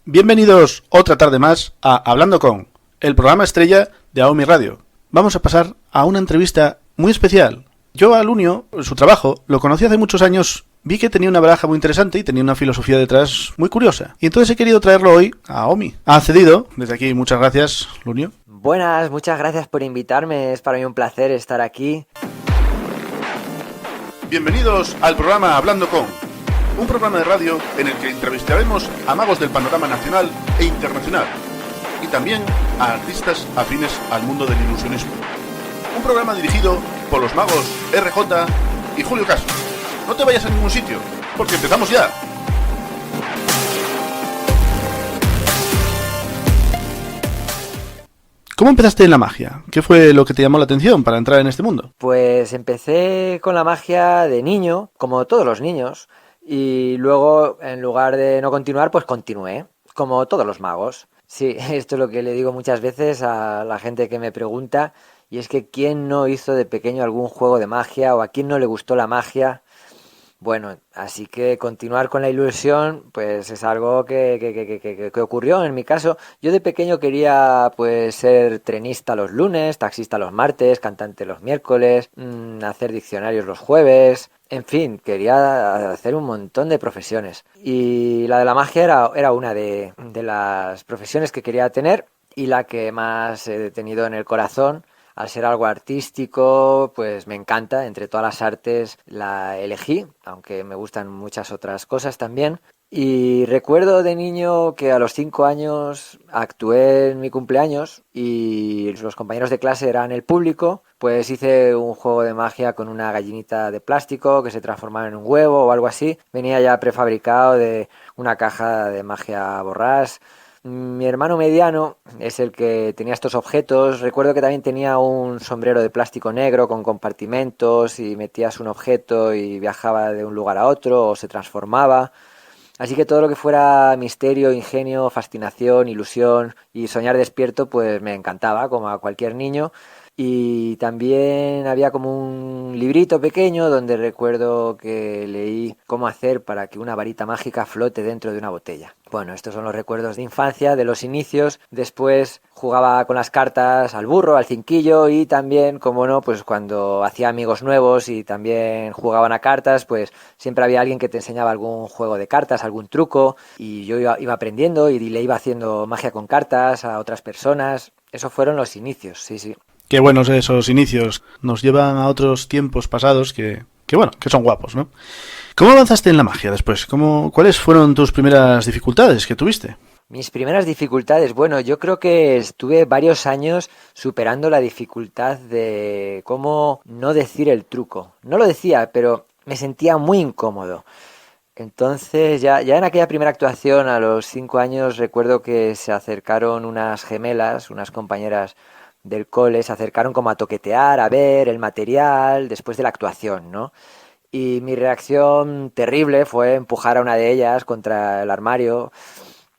Bienvenidos otra tarde más a Hablando con, el programa estrella de AOMI Radio. Vamos a pasar a una entrevista muy especial. Yo a Lunio, su trabajo, lo conocí hace muchos años, vi que tenía una baraja muy interesante y tenía una filosofía detrás muy curiosa. Y entonces he querido traerlo hoy a AOMI. Ha accedido, desde aquí muchas gracias, Lunio. Buenas, muchas gracias por invitarme, es para mí un placer estar aquí. Bienvenidos al programa Hablando con, un programa de radio en el que entrevistaremos a magos del panorama nacional e internacional y también a artistas afines al mundo del ilusionismo. Un programa dirigido por los magos RJ y Julio Castro. No te vayas a ningún sitio, porque empezamos ya. ¿Cómo empezaste en la magia? ¿Qué fue lo que te llamó la atención para entrar en este mundo? Pues empecé con la magia de niño, como todos los niños, y luego, en lugar de no continuar, pues continué, como todos los magos. Sí, esto es lo que le digo muchas veces a la gente que me pregunta, y es que ¿quién no hizo de pequeño algún juego de magia o a quién no le gustó la magia? Bueno, así que continuar con la ilusión, pues es algo que ocurrió en mi caso. Yo de pequeño quería pues ser trenista los lunes, taxista los martes, cantante los miércoles, hacer diccionarios los jueves, en fin, quería hacer un montón de profesiones. Y la de la magia era una de las profesiones que quería tener y la que más he tenido en el corazón. Al ser algo artístico, pues me encanta, entre todas las artes la elegí, aunque me gustan muchas otras cosas también. Y recuerdo de niño que a los 5 años actué en mi cumpleaños y los compañeros de clase eran el público, pues hice un juego de magia con una gallinita de plástico que se transformaba en un huevo o algo así. Venía ya prefabricado de una caja de magia borrás. Mi hermano mediano es el que tenía estos objetos. Recuerdo que también tenía un sombrero de plástico negro con compartimentos y metías un objeto y viajaba de un lugar a otro o se transformaba. Así que todo lo que fuera misterio, ingenio, fascinación, ilusión y soñar despierto, pues me encantaba, como a cualquier niño. Y también había como un librito pequeño donde recuerdo que leí cómo hacer para que una varita mágica flote dentro de una botella. Bueno, estos son los recuerdos de infancia, de los inicios. Después jugaba con las cartas al burro, al cinquillo y también, como no, pues cuando hacía amigos nuevos y también jugaban a cartas, pues siempre había alguien que te enseñaba algún juego de cartas, algún truco y yo iba aprendiendo y le iba haciendo magia con cartas a otras personas. Esos fueron los inicios, sí, sí. Qué buenos esos inicios. Nos llevan a otros tiempos pasados que son guapos, ¿no? ¿Cómo avanzaste en la magia después? ¿Cuáles fueron tus primeras dificultades que tuviste? Mis primeras dificultades, bueno, yo creo que estuve varios años superando la dificultad de cómo no decir el truco. No lo decía, pero me sentía muy incómodo. Entonces, ya en aquella primera actuación, a los 5 años, recuerdo que se acercaron unas gemelas, unas compañeras del cole, se acercaron como a toquetear, a ver el material después de la actuación, ¿no? Y mi reacción terrible fue empujar a una de ellas contra el armario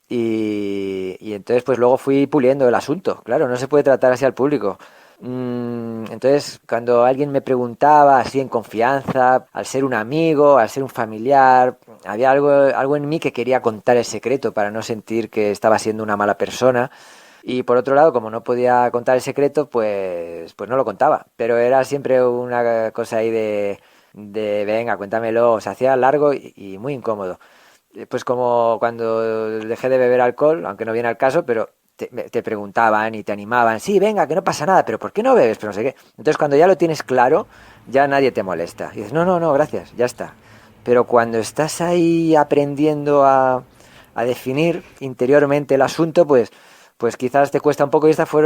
y entonces pues luego fui puliendo el asunto. Claro, no se puede tratar así al público. Entonces, cuando alguien me preguntaba así en confianza, al ser un amigo, al ser un familiar, había algo en mí que quería contar el secreto para no sentir que estaba siendo una mala persona. Y por otro lado, como no podía contar el secreto, pues no lo contaba. Pero era siempre una cosa ahí de venga, cuéntamelo. Se hacía largo y muy incómodo. Pues como cuando dejé de beber alcohol, aunque no viene al caso, pero te preguntaban y te animaban. Sí, venga, que no pasa nada, pero ¿por qué no bebes? Pero no sé qué. Entonces cuando ya lo tienes claro, ya nadie te molesta. Y dices, no, gracias, ya está. Pero cuando estás ahí aprendiendo a definir interiormente el asunto, pues quizás te cuesta un poco y esta fue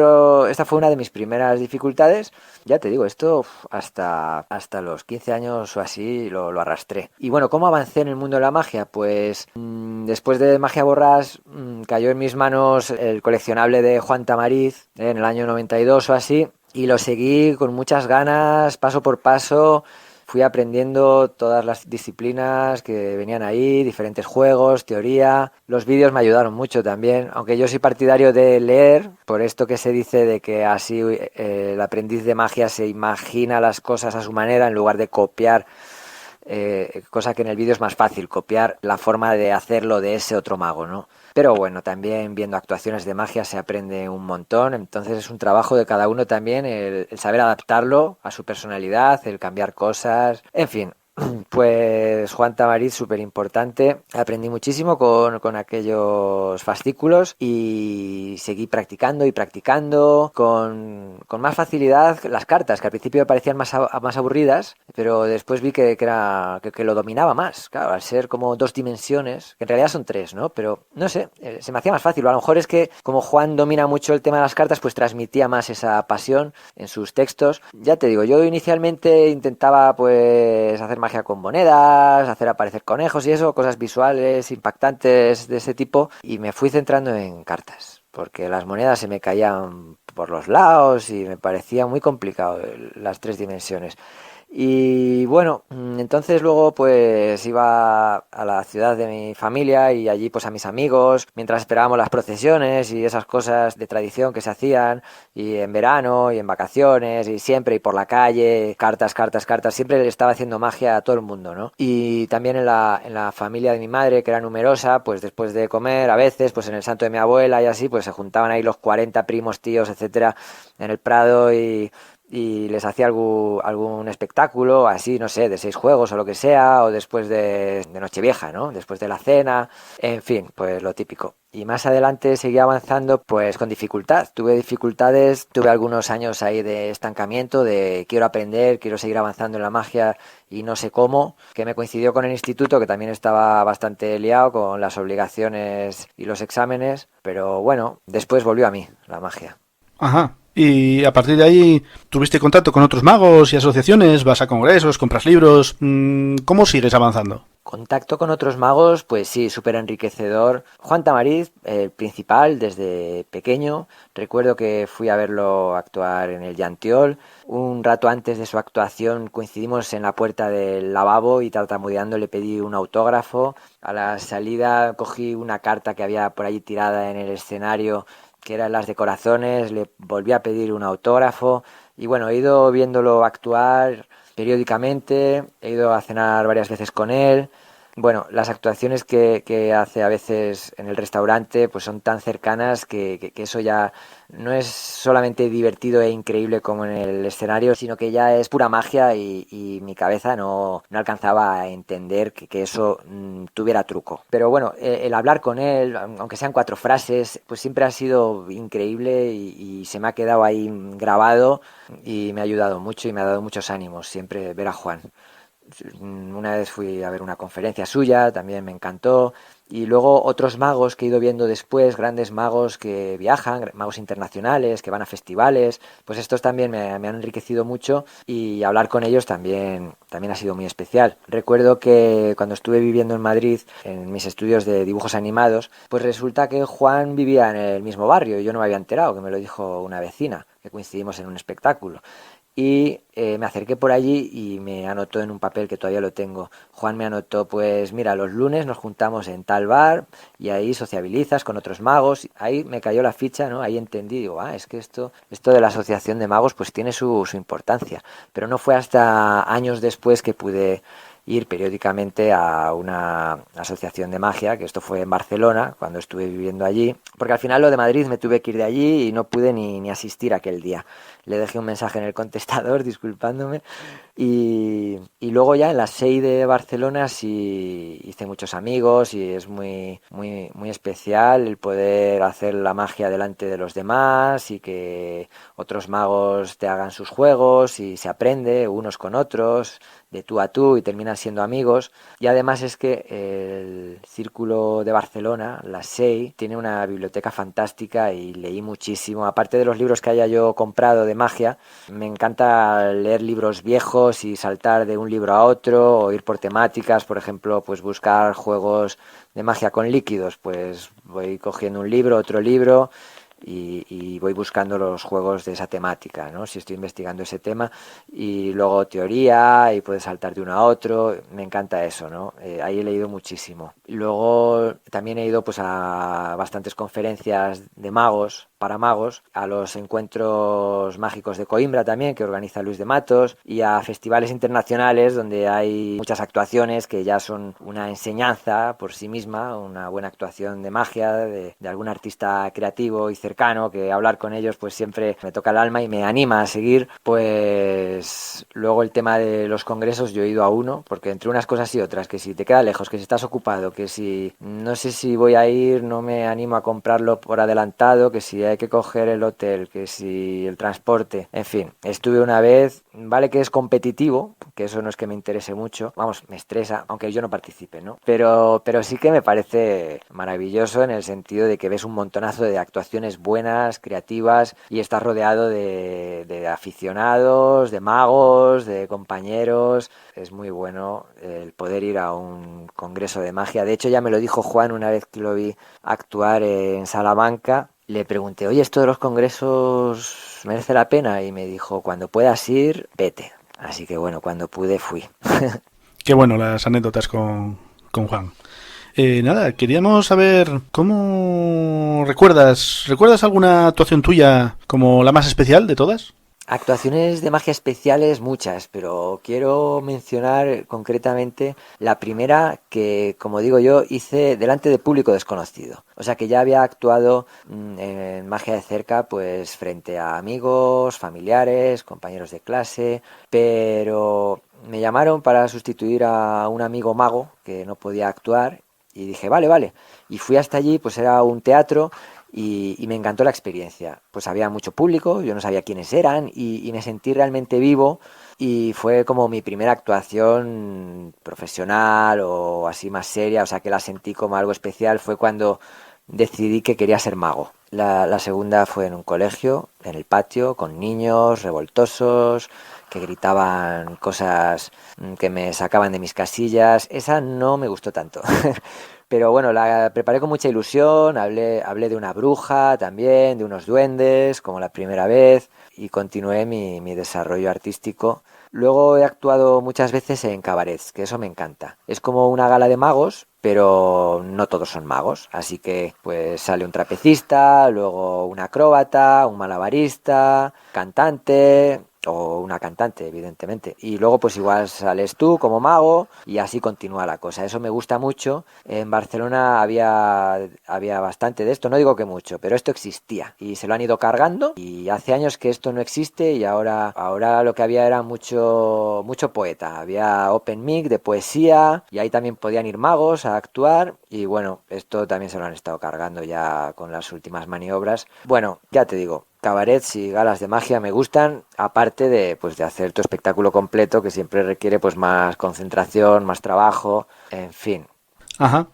una de mis primeras dificultades. Ya te digo, esto hasta los 15 años o así lo arrastré. Y bueno, ¿cómo avancé en el mundo de la magia? Pues después de Magia Borrás cayó en mis manos el coleccionable de Juan Tamariz en el año 92 o así y lo seguí con muchas ganas, paso por paso. Fui aprendiendo todas las disciplinas que venían ahí, diferentes juegos, teoría. Los vídeos me ayudaron mucho también, aunque yo soy partidario de leer, por esto que se dice de que así el aprendiz de magia se imagina las cosas a su manera en lugar de copiar cosa que en el vídeo es más fácil, copiar la forma de hacerlo de ese otro mago, ¿no? Pero bueno, también viendo actuaciones de magia se aprende un montón, entonces es un trabajo de cada uno también el saber adaptarlo a su personalidad, el cambiar cosas, en fin. Pues Juan Tamariz, súper importante. Aprendí muchísimo con aquellos fascículos y seguí practicando y practicando con más facilidad las cartas, que al principio me parecían más aburridas, pero después vi que lo dominaba más. Claro, al ser como 2 dimensiones, que en realidad son 3, ¿no? Pero no sé, se me hacía más fácil. A lo mejor es que como Juan domina mucho el tema de las cartas, pues transmitía más esa pasión en sus textos. Ya te digo, yo inicialmente intentaba pues hacer magia con monedas, hacer aparecer conejos y eso, cosas visuales, impactantes de ese tipo, y me fui centrando en cartas, porque las monedas se me caían por los lados y me parecía muy complicado las 3 dimensiones. Y bueno, entonces luego pues iba a la ciudad de mi familia y allí pues a mis amigos, mientras esperábamos las procesiones y esas cosas de tradición que se hacían, y en verano y en vacaciones y siempre y por la calle, cartas, cartas, cartas, siempre le estaba haciendo magia a todo el mundo, ¿no? Y también en la familia de mi madre, que era numerosa, pues después de comer a veces, pues en el santo de mi abuela y así, pues se juntaban ahí los 40 primos, tíos, etcétera, en el Prado y les hacía algún espectáculo, así, no sé, de 6 juegos o lo que sea, o después de Nochevieja, ¿no? Después de la cena, en fin, pues lo típico. Y más adelante seguí avanzando pues con dificultad. Tuve dificultades, tuve algunos años ahí de estancamiento, de quiero aprender, quiero seguir avanzando en la magia y no sé cómo, que me coincidió con el instituto, que también estaba bastante liado con las obligaciones y los exámenes, pero bueno, después volvió a mí la magia. Ajá. Y a partir de ahí, ¿tuviste contacto con otros magos y asociaciones? ¿Vas a congresos? ¿Compras libros? ¿Cómo sigues avanzando? Contacto con otros magos, pues sí, súper enriquecedor. Juan Tamariz, el principal, desde pequeño. Recuerdo que fui a verlo actuar en el Llantiol. Un rato antes de su actuación coincidimos en la puerta del lavabo y tartamudeando le pedí un autógrafo. A la salida cogí una carta que había por allí tirada en el escenario, que eran las de corazones, le volví a pedir un autógrafo y bueno, he ido viéndolo actuar periódicamente, he ido a cenar varias veces con él. Bueno, las actuaciones que hace a veces en el restaurante pues son tan cercanas que eso ya no es solamente divertido e increíble como en el escenario, sino que ya es pura magia y mi cabeza no alcanzaba a entender que eso tuviera truco. Pero bueno, el hablar con él, aunque sean 4 frases, pues siempre ha sido increíble y se me ha quedado ahí grabado y me ha ayudado mucho y me ha dado muchos ánimos siempre ver a Juan. Una vez fui a ver una conferencia suya, también me encantó. Y luego otros magos que he ido viendo después, grandes magos que viajan, magos internacionales, que van a festivales, pues estos también me han enriquecido mucho y hablar con ellos también ha sido muy especial. Recuerdo que cuando estuve viviendo en Madrid, en mis estudios de dibujos animados, pues resulta que Juan vivía en el mismo barrio y yo no me había enterado, que me lo dijo una vecina, que coincidimos en un espectáculo. Y me acerqué por allí y me anotó en un papel que todavía lo tengo. Juan me anotó, pues mira, los lunes nos juntamos en tal bar y ahí sociabilizas con otros magos. Ahí me cayó la ficha, ¿no? Ahí entendí, digo, es que esto de la asociación de magos pues tiene su importancia. Pero no fue hasta años después que pude ir periódicamente a una asociación de magia, que esto fue en Barcelona, cuando estuve viviendo allí, porque al final lo de Madrid me tuve que ir de allí y no pude ni asistir aquel día. Le dejé un mensaje en el contestador disculpándome y luego ya en la SEI de Barcelona sí hice muchos amigos y es muy, muy, muy especial el poder hacer la magia delante de los demás y que otros magos te hagan sus juegos y se aprende unos con otros de tú a tú y terminan siendo amigos. Y además es que el Círculo de Barcelona, la SEI, tiene una biblioteca fantástica y leí muchísimo. Aparte de los libros que haya yo comprado de magia, me encanta leer libros viejos y saltar de un libro a otro o ir por temáticas, por ejemplo, pues buscar juegos de magia con líquidos, pues voy cogiendo un libro, otro libro y voy buscando los juegos de esa temática, ¿no? Si estoy investigando ese tema y luego teoría y puedes saltar de uno a otro, me encanta eso, ¿no? Ahí he leído muchísimo. Luego también he ido pues a bastantes conferencias de magos, para magos, a los encuentros mágicos de Coimbra también, que organiza Luis de Matos, y a festivales internacionales donde hay muchas actuaciones que ya son una enseñanza por sí misma, una buena actuación de magia de algún artista creativo y cercano, que hablar con ellos pues siempre me toca el alma y me anima a seguir. Pues luego el tema de los congresos, yo he ido a uno, porque entre unas cosas y otras, que si te queda lejos, que si estás ocupado, que si no sé si voy a ir, no me animo a comprarlo por adelantado, que si hay que coger el hotel, que si el transporte, en fin, estuve una vez, vale que es competitivo, que eso no es que me interese mucho, vamos, me estresa, aunque yo no participe, ¿no? Pero sí que me parece maravilloso en el sentido de que ves un montonazo de actuaciones buenas, creativas, y estás rodeado de aficionados, de magos, de compañeros. Es muy bueno el poder ir a un congreso de magia. De hecho, ya me lo dijo Juan una vez que lo vi actuar en Salamanca. Le pregunté, oye, ¿esto de los congresos merece la pena? Y me dijo, cuando puedas ir, vete. Así que bueno, cuando pude fui. Qué bueno las anécdotas con Juan. Nada, queríamos saber cómo ¿recuerdas alguna actuación tuya como la más especial de todas? Actuaciones de magia especiales muchas, pero quiero mencionar concretamente la primera que, como digo yo, hice delante de público desconocido. O sea que ya había actuado en magia de cerca, pues frente a amigos, familiares, compañeros de clase, pero me llamaron para sustituir a un amigo mago que no podía actuar y dije, vale, vale. Y fui hasta allí, pues era un teatro y me encantó la experiencia. Pues había mucho público, yo no sabía quiénes eran y me sentí realmente vivo y fue como mi primera actuación profesional o así más seria, o sea que la sentí como algo especial. Fue cuando decidí que quería ser mago. La segunda fue en un colegio, en el patio, con niños revoltosos que gritaban cosas que me sacaban de mis casillas. Esa no me gustó tanto. Pero bueno, la preparé con mucha ilusión, hablé de una bruja también, de unos duendes, como la primera vez, y continué mi desarrollo artístico. Luego he actuado muchas veces en cabarets, que eso me encanta. Es como una gala de magos, pero no todos son magos, así que pues sale un trapecista, luego un acróbata, un malabarista, cantante o una cantante, evidentemente. Y luego pues igual sales tú como mago y así continúa la cosa. Eso me gusta mucho. En Barcelona había bastante de esto, no digo que mucho, pero esto existía y se lo han ido cargando y hace años que esto no existe y ahora lo que había era mucho poeta. Había open mic de poesía y ahí también podían ir magos a actuar y bueno, esto también se lo han estado cargando ya con las últimas maniobras. Bueno, ya te digo, cabarets y galas de magia me gustan, aparte de pues de hacer tu espectáculo completo que siempre requiere pues más concentración, más trabajo, en fin. Ajá.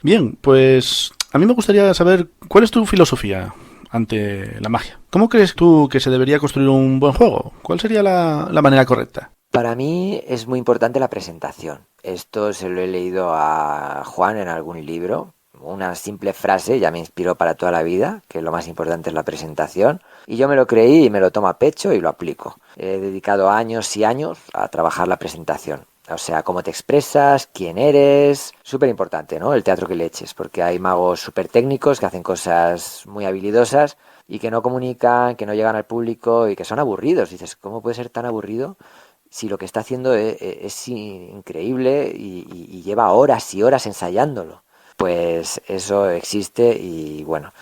Bien, pues a mí me gustaría saber cuál es tu filosofía ante la magia. ¿Cómo crees tú que se debería construir un buen juego? ¿Cuál sería la manera correcta? Para mí es muy importante la presentación. Esto se lo he leído a Juan en algún libro. Una simple frase ya me inspiró para toda la vida, que lo más importante es la presentación. Y yo me lo creí y me lo tomo a pecho y lo aplico. He dedicado años y años a trabajar la presentación. O sea, cómo te expresas, quién eres. Súper importante, ¿no? El teatro que le eches, porque hay magos súper técnicos que hacen cosas muy habilidosas y que no comunican, que no llegan al público y que son aburridos. Dices, ¿cómo puede ser tan aburrido si lo que está haciendo es increíble y lleva horas y horas ensayándolo? Pues eso existe y bueno,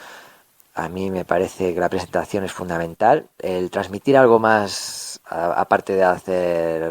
a mí me parece que la presentación es fundamental. El transmitir algo más, aparte de hacer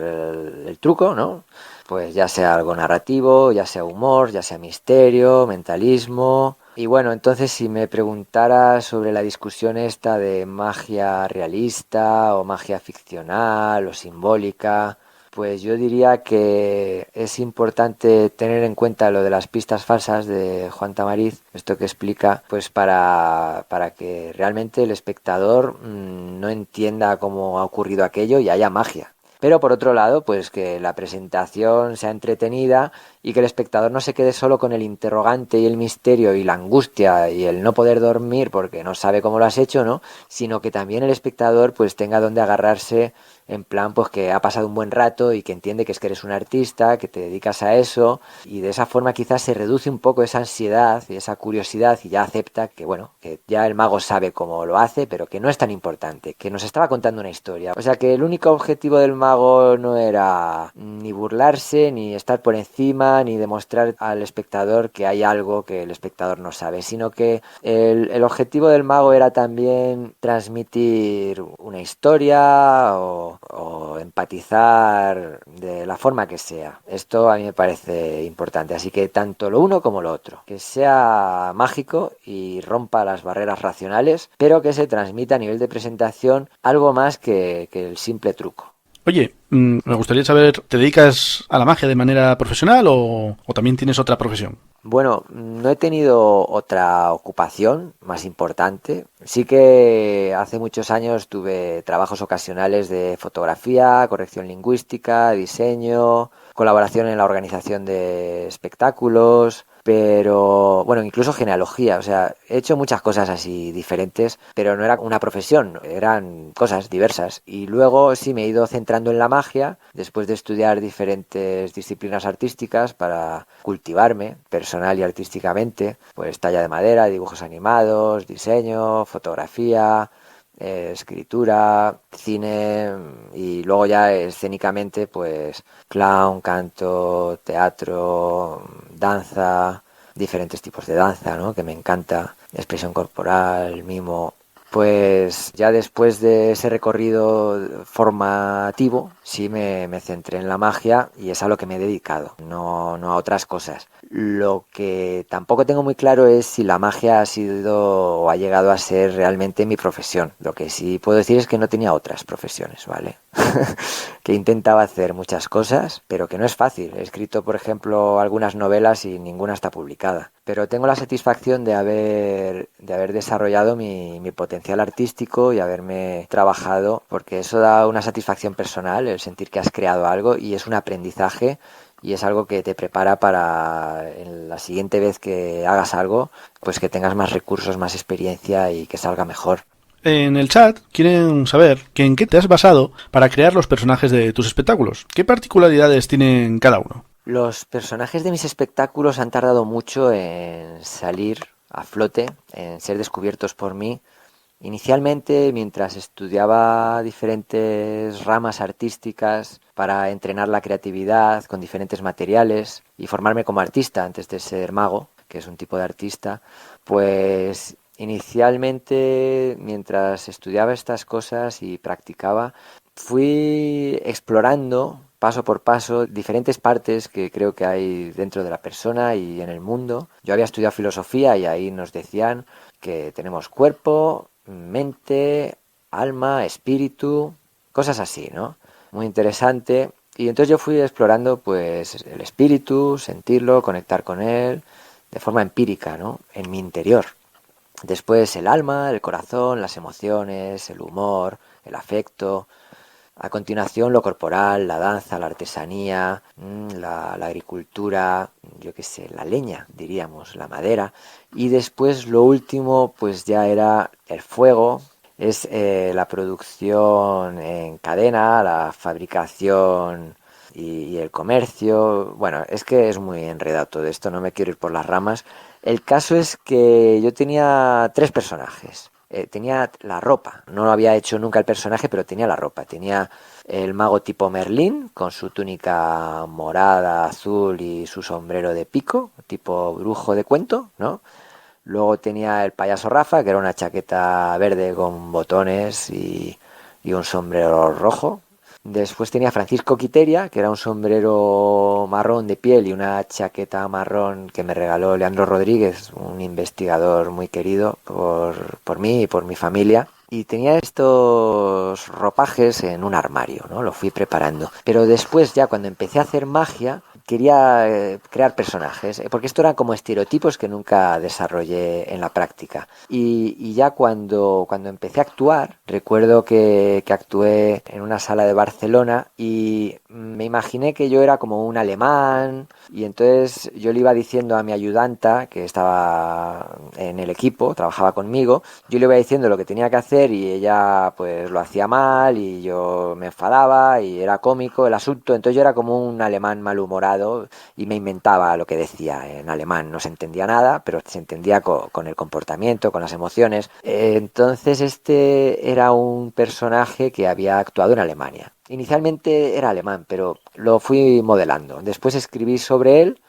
el truco, ¿no? Pues ya sea algo narrativo, ya sea humor, ya sea misterio, mentalismo. Y bueno, entonces si me preguntara sobre la discusión esta de magia realista o magia ficcional o simbólica, pues yo diría que es importante tener en cuenta lo de las pistas falsas de Juan Tamariz, esto que explica, pues para que realmente el espectador no entienda cómo ha ocurrido aquello y haya magia. Pero por otro lado, pues que la presentación sea entretenida y que el espectador no se quede solo con el interrogante y el misterio y la angustia y el no poder dormir porque no sabe cómo lo has hecho, ¿no? Sino que también el espectador pues tenga donde agarrarse, en plan pues que ha pasado un buen rato y que entiende que es que eres un artista, que te dedicas a eso, y de esa forma quizás se reduce un poco esa ansiedad y esa curiosidad y ya acepta que bueno, que ya el mago sabe cómo lo hace, pero que no es tan importante, que nos estaba contando una historia. O sea que el único objetivo del mago no era ni burlarse, ni estar por encima, ni demostrar al espectador que hay algo que el espectador no sabe, sino que el objetivo del mago era también transmitir una historia o empatizar de la forma que sea. Esto a mí me parece importante, así que tanto lo uno como lo otro, que sea mágico y rompa las barreras racionales, pero que se transmita a nivel de presentación algo más que el simple truco. Oye, me gustaría saber, ¿te dedicas a la magia de manera profesional o también tienes otra profesión? Bueno, no he tenido otra ocupación más importante. Sí que hace muchos años tuve trabajos ocasionales de fotografía, corrección lingüística, diseño, colaboración en la organización de espectáculos, pero bueno, incluso genealogía. O sea, he hecho muchas cosas así diferentes, pero no era una profesión, eran cosas diversas. Y luego sí me he ido centrando en la magia, después de estudiar diferentes disciplinas artísticas para cultivarme personal y artísticamente, pues talla de madera, dibujos animados, diseño, fotografía, escritura, cine y luego ya escénicamente pues clown, canto, teatro, danza, diferentes tipos de danza, ¿no? Que me encanta, expresión corporal, mimo. Pues ya después de ese recorrido formativo, sí me centré en la magia y es a lo que me he dedicado, no a otras cosas. Lo que tampoco tengo muy claro es si la magia ha sido o ha llegado a ser realmente mi profesión. Lo que sí puedo decir es que no tenía otras profesiones, ¿vale? Que intentaba hacer muchas cosas, pero que no es fácil. He escrito, por ejemplo, algunas novelas y ninguna está publicada. Pero tengo la satisfacción de haber desarrollado mi potencial artístico y haberme trabajado, porque eso da una satisfacción personal, el sentir que has creado algo y es un aprendizaje y es algo que te prepara para en la siguiente vez que hagas algo, pues que tengas más recursos, más experiencia y que salga mejor. En el chat quieren saber que en qué te has basado para crear los personajes de tus espectáculos. ¿Qué particularidades tienen cada uno? Los personajes de mis espectáculos han tardado mucho en salir a flote, en ser descubiertos por mí. Inicialmente, mientras estudiaba diferentes ramas artísticas para entrenar la creatividad con diferentes materiales y formarme como artista antes de ser mago, que es un tipo de artista, pues inicialmente, mientras estudiaba estas cosas y practicaba, fui explorando paso por paso diferentes partes que creo que hay dentro de la persona y en el mundo. Yo había estudiado filosofía y ahí nos decían que tenemos cuerpo, mente, alma, espíritu, cosas así, ¿no? Muy interesante. Y entonces yo fui explorando pues el espíritu, sentirlo, conectar con él de forma empírica, ¿no? En mi interior. Después el alma, el corazón, las emociones, el humor, el afecto. A continuación lo corporal, la danza, la artesanía, la agricultura, yo qué sé, la leña, diríamos, la madera. Y después lo último pues ya era el fuego, es la producción en cadena, la fabricación y el comercio. Bueno, es que es muy enredado todo esto, no me quiero ir por las ramas. El caso es que yo tenía tres personajes. Tenía la ropa, no lo había hecho nunca el personaje, pero tenía la ropa. Tenía el mago tipo Merlín, con su túnica morada, azul y su sombrero de pico, tipo brujo de cuento, ¿no? Luego tenía el payaso Rafa, que era una chaqueta verde con botones y un sombrero rojo. Después tenía Francisco Quiteria, que era un sombrero marrón de piel y una chaqueta marrón que me regaló Leandro Rodríguez, un investigador muy querido por mí y por mi familia. Y tenía estos ropajes en un armario, ¿no? Lo fui preparando. Pero después, ya cuando empecé a hacer magia, quería crear personajes, porque esto eran como estereotipos que nunca desarrollé en la práctica. Y ya cuando empecé a actuar, recuerdo que actué en una sala de Barcelona y me imaginé que yo era como un alemán, y entonces yo le iba diciendo a mi ayudanta, que estaba en el equipo, trabajaba conmigo, yo le iba diciendo lo que tenía que hacer y ella pues lo hacía mal y yo me enfadaba y era cómico el asunto. Entonces yo era como un alemán malhumorado y me inventaba lo que decía en alemán. No se entendía nada, pero se entendía con el comportamiento, con las emociones. Entonces este era un personaje que había actuado en Alemania. Inicialmente era alemán, pero lo fui modelando. Después escribí sobre él,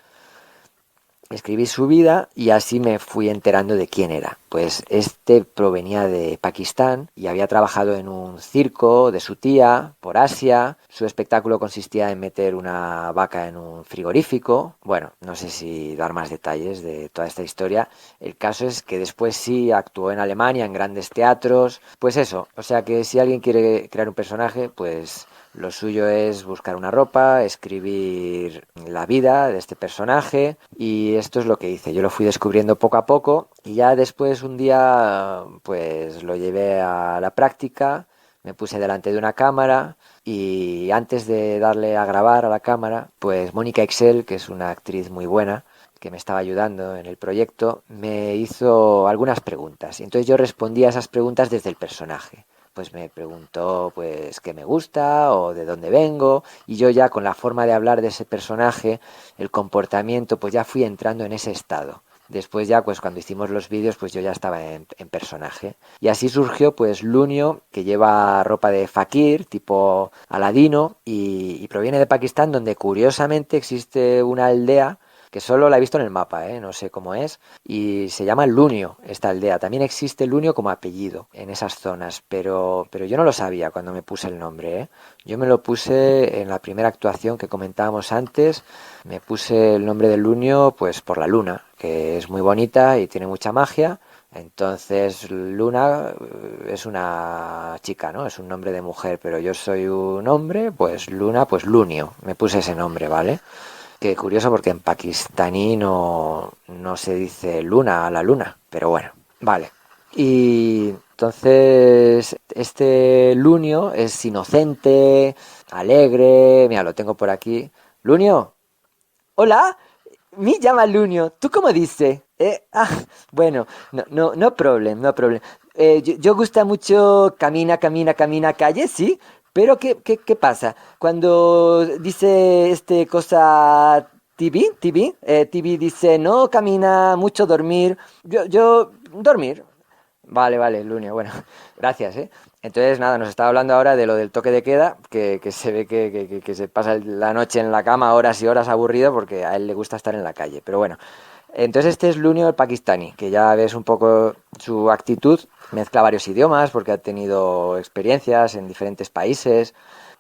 escribí su vida y así me fui enterando de quién era. Pues este provenía de Pakistán y había trabajado en un circo de su tía por Asia. Su espectáculo consistía en meter una vaca en un frigorífico. Bueno, no sé si dar más detalles de toda esta historia. El caso es que después sí actuó en Alemania, en grandes teatros. Pues eso, o sea que si alguien quiere crear un personaje, pues lo suyo es buscar una ropa, escribir la vida de este personaje, y esto es lo que hice. Yo lo fui descubriendo poco a poco y ya después un día pues lo llevé a la práctica, me puse delante de una cámara y antes de darle a grabar a la cámara, pues Mónica Excel, que es una actriz muy buena, que me estaba ayudando en el proyecto, me hizo algunas preguntas. Y entonces yo respondía a esas preguntas desde el personaje. Pues me preguntó pues qué me gusta o de dónde vengo, y yo ya con la forma de hablar de ese personaje, el comportamiento, pues ya fui entrando en ese estado. Después ya pues cuando hicimos los vídeos pues yo ya estaba en personaje. Y así surgió pues Lunio, que lleva ropa de fakir tipo Aladino y proviene de Pakistán, donde curiosamente existe una aldea que solo la he visto en el mapa, no sé cómo es, y se llama Lunio esta aldea. También existe Lunio como apellido en esas zonas, pero yo no lo sabía cuando me puse el nombre, ¿eh? Yo me lo puse en la primera actuación que comentábamos antes, me puse el nombre de Lunio pues por la luna, que es muy bonita y tiene mucha magia. Entonces Luna es una chica, ¿no? Es un nombre de mujer, pero yo soy un hombre, pues Luna, pues Lunio. Me puse ese nombre, ¿vale? Que curioso porque en pakistaní no se dice luna a la luna, pero bueno, vale. Y entonces este Lunio es inocente, alegre, mira, lo tengo por aquí. Lunio, hola, me llama Lunio, ¿tú cómo dices? Bueno, no problem, no problem. Yo gusta mucho camina calle, sí, pero ¿qué pasa? Cuando dice este cosa TV dice no camina mucho dormir, yo dormir. Vale, Lunio, bueno, gracias, ¿eh? Entonces, nada, nos estaba hablando ahora de lo del toque de queda, que se ve que se pasa la noche en la cama horas y horas aburrido porque a él le gusta estar en la calle. Pero bueno, entonces este es Lunio el pakistaní, que ya ves un poco su actitud, mezcla varios idiomas porque ha tenido experiencias en diferentes países.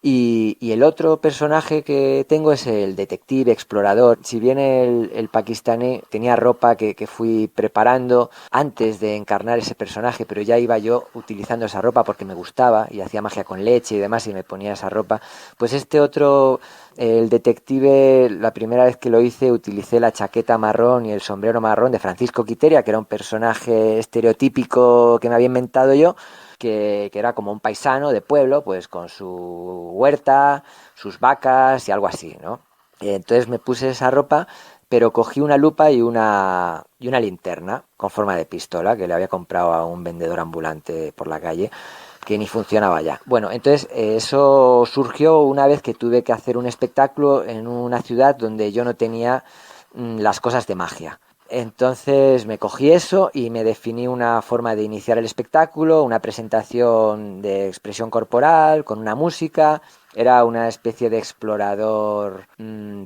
Y el otro personaje que tengo es el detective explorador. Si bien el pakistaní tenía ropa que fui preparando antes de encarnar ese personaje, pero ya iba yo utilizando esa ropa porque me gustaba y hacía magia con leche y demás y me ponía esa ropa, pues este otro, el detective, la primera vez que lo hice utilicé la chaqueta marrón y el sombrero marrón de Francisco Quiteria, que era un personaje estereotípico que me había inventado yo, que era como un paisano de pueblo, pues con su huerta, sus vacas y algo así, ¿no? Entonces me puse esa ropa, pero cogí una lupa y una linterna con forma de pistola que le había comprado a un vendedor ambulante por la calle, que ni funcionaba ya. Bueno, entonces eso surgió una vez que tuve que hacer un espectáculo en una ciudad donde yo no tenía las cosas de magia. Entonces me cogí eso y me definí una forma de iniciar el espectáculo, una presentación de expresión corporal, con una música. Era una especie de explorador,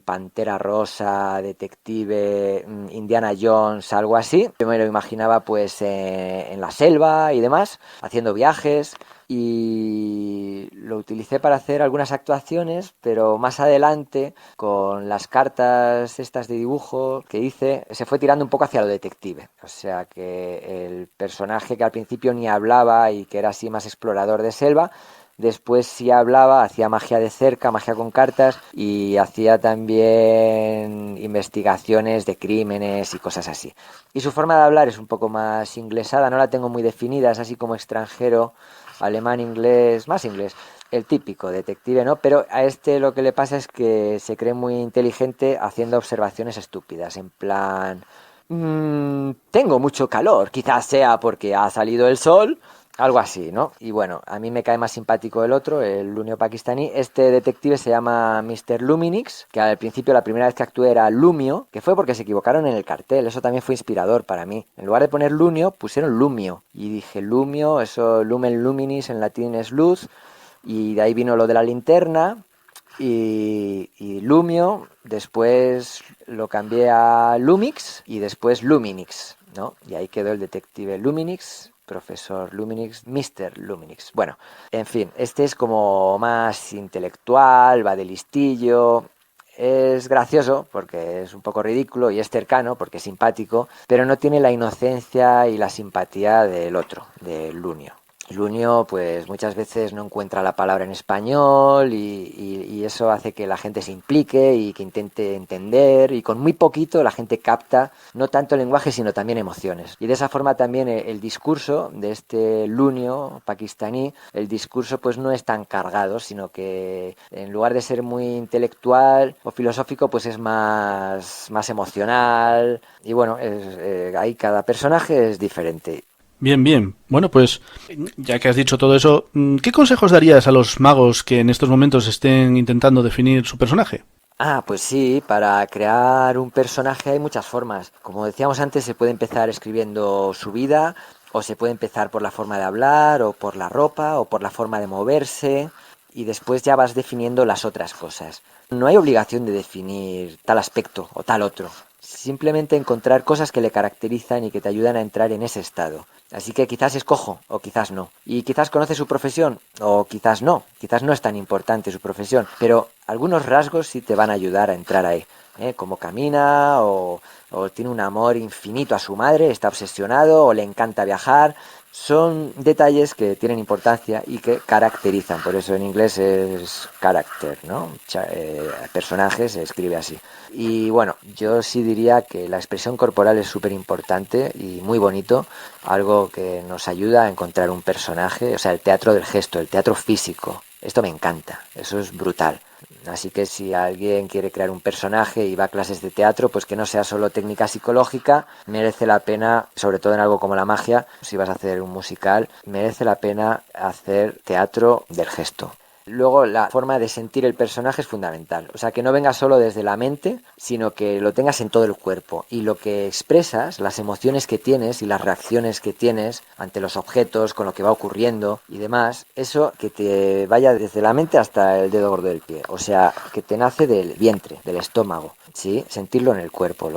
pantera rosa, detective, Indiana Jones, algo así. Yo me lo imaginaba pues en la selva y demás, haciendo viajes, y lo utilicé para hacer algunas actuaciones, pero más adelante con las cartas estas de dibujo que hice se fue tirando un poco hacia lo detective, o sea que el personaje que al principio ni hablaba y que era así más explorador de selva Después sí hablaba, hacía magia de cerca, magia con cartas, y hacía también investigaciones de crímenes y cosas así. Y su forma de hablar es un poco más inglesada, no la tengo muy definida, es así como extranjero, alemán, inglés, más inglés, el típico detective, ¿no? Pero a este lo que le pasa es que se cree muy inteligente haciendo observaciones estúpidas, en plan... tengo mucho calor, quizás sea porque ha salido el sol, algo así, ¿no? Y bueno, a mí me cae más simpático el otro, el lunio pakistaní. Este detective se llama Mr. Luminix, que al principio la primera vez que actué era Lumio, que fue porque se equivocaron en el cartel. Eso también fue inspirador para mí. En lugar de poner Lunio, pusieron Lumio. Y dije Lumio, eso Lumen Luminis en latín es luz. Y de ahí vino lo de la linterna. Y Lumio, después lo cambié a Lumix y después Luminix, ¿no? Y ahí quedó el detective Luminix, profesor Luminix, Mr. Luminix. Bueno, en fin, este es como más intelectual, va de listillo, es gracioso porque es un poco ridículo y es cercano porque es simpático, pero no tiene la inocencia y la simpatía del otro, del Lunio. Lunio pues muchas veces no encuentra la palabra en español y eso hace que la gente se implique y que intente entender, y con muy poquito la gente capta no tanto el lenguaje sino también emociones, y de esa forma también el discurso de este Lunio pakistaní, el discurso pues no es tan cargado, sino que en lugar de ser muy intelectual o filosófico pues es más emocional, y bueno, ahí cada personaje es diferente. Bien, bien. Bueno, pues ya que has dicho todo eso, ¿qué consejos darías a los magos que en estos momentos estén intentando definir su personaje? Ah, pues sí, para crear un personaje hay muchas formas. Como decíamos antes, se puede empezar escribiendo su vida, o se puede empezar por la forma de hablar, o por la ropa, o por la forma de moverse, y después ya vas definiendo las otras cosas. No hay obligación de definir tal aspecto o tal otro. Simplemente encontrar cosas que le caracterizan y que te ayudan a entrar en ese estado. Así que quizás escojo o quizás no. Y quizás conoce su profesión o quizás no. Quizás no es tan importante su profesión. Pero algunos rasgos sí te van a ayudar a entrar ahí. Cómo camina o tiene un amor infinito a su madre, está obsesionado o le encanta viajar. Son detalles que tienen importancia y que caracterizan. Por eso en inglés es character, ¿no? Personaje se escribe así. Y bueno, yo sí diría que la expresión corporal es súper importante y muy bonito, algo que nos ayuda a encontrar un personaje, o sea, el teatro del gesto, el teatro físico. Esto me encanta, eso es brutal. Así que si alguien quiere crear un personaje y va a clases de teatro, pues que no sea solo técnica psicológica, merece la pena, sobre todo en algo como la magia, si vas a hacer un musical, merece la pena hacer teatro del gesto. Luego la forma de sentir el personaje es fundamental, o sea, que no venga solo desde la mente, sino que lo tengas en todo el cuerpo, y lo que expresas, las emociones que tienes y las reacciones que tienes ante los objetos, con lo que va ocurriendo y demás, eso que te vaya desde la mente hasta el dedo gordo del pie, o sea, que te nace del vientre, del estómago, ¿sí? Sentirlo en el cuerpo,